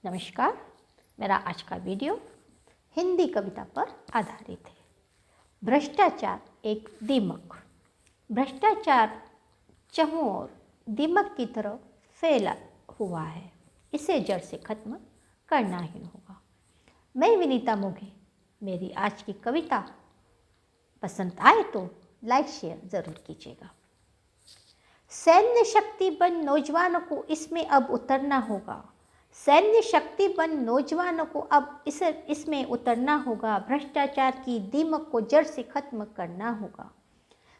नमस्कार। मेरा आज का वीडियो हिंदी कविता पर आधारित है। भ्रष्टाचार एक दीमक। भ्रष्टाचार चारों ओर दीमक की तरह फैला हुआ है। इसे जड़ से खत्म करना ही होगा। मैं विनीता मोघे। मेरी आज की कविता पसंद आए तो लाइक शेयर ज़रूर कीजिएगा। सैन्य शक्ति बन नौजवानों को इसमें अब उतरना होगा। सैन्य शक्ति बन नौजवानों को अब इसमें उतरना होगा। भ्रष्टाचार की दीमक को जड़ से खत्म करना होगा।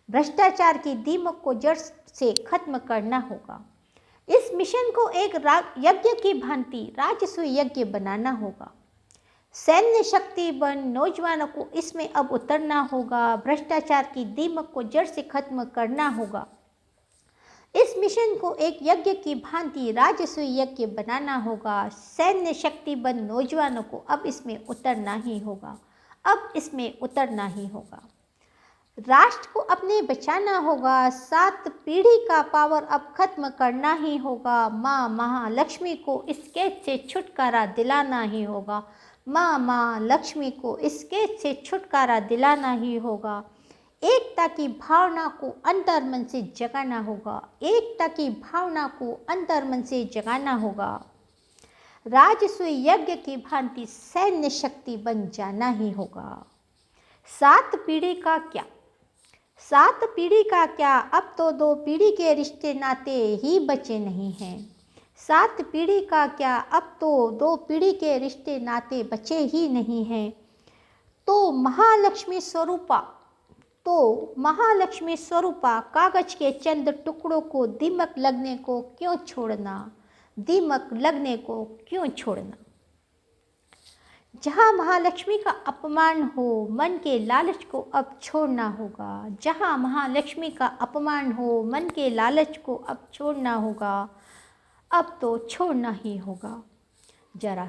भ्रष्टाचार की दीमक को जड़ से खत्म करना होगा। इस मिशन को एक यज्ञ की भांति राजस्व यज्ञ बनाना होगा। सैन्य शक्ति बन नौजवानों को इसमें अब उतरना होगा। भ्रष्टाचार की दीमक को जड़ से खत्म करना होगा। इस मिशन को एक यज्ञ की भांति राजस्व यज्ञ बनाना होगा। सैन्य शक्ति बन नौजवानों को अब इसमें उतरना ही होगा। अब इसमें उतरना ही होगा। राष्ट्र को अपने बचाना होगा। 7 पीढ़ी का पावर अब खत्म करना ही होगा। माँ महालक्ष्मी को इस कैद से छुटकारा दिलाना ही होगा। माँ महालक्ष्मी को इस कैद से छुटकारा दिलाना ही होगा। एकता की भावना को अंतर्मन से जगाना होगा। एकता की भावना को अंतर्मन से जगाना होगा। राजस्व यज्ञ की भांति सैन्य शक्ति बन जाना ही होगा। 7 पीढ़ी का क्या, 7 पीढ़ी का क्या, अब तो 2 पीढ़ी के रिश्ते नाते ही बचे नहीं हैं। 7 पीढ़ी का क्या, अब तो 2 पीढ़ी के रिश्ते नाते बचे ही नहीं हैं। तो महालक्ष्मी स्वरूपा कागज के चंद टुकड़ों को दीमक लगने को क्यों छोड़ना, दीमक लगने को क्यों छोड़ना। जहाँ महालक्ष्मी का अपमान हो, मन के लालच को अब छोड़ना होगा। जहाँ महालक्ष्मी का अपमान हो, मन के लालच को अब छोड़ना होगा। अब तो छोड़ना ही होगा। जरा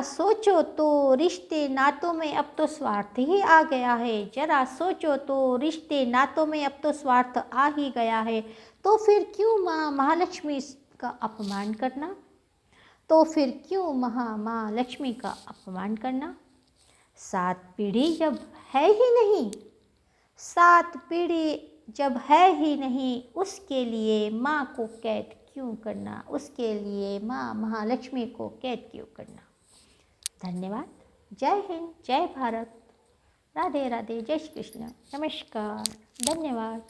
सोचो तो रिश्ते नातों में अब तो स्वार्थ ही आ गया है। जरा सोचो तो रिश्ते नातों में अब तो स्वार्थ आ ही गया है। तो फिर क्यों माँ महालक्ष्मी का अपमान करना, तो फिर क्यों महालक्ष्मी का अपमान करना। 7 पीढ़ी जब है ही नहीं, 7 पीढ़ी जब है ही नहीं, उसके लिए माँ को कैद क्यों करना, उसके लिए माँ महालक्ष्मी को कैद क्यों करना। धन्यवाद। जय हिंद, जय भारत, राधे राधे, जय श्री कृष्ण, नमस्कार, धन्यवाद।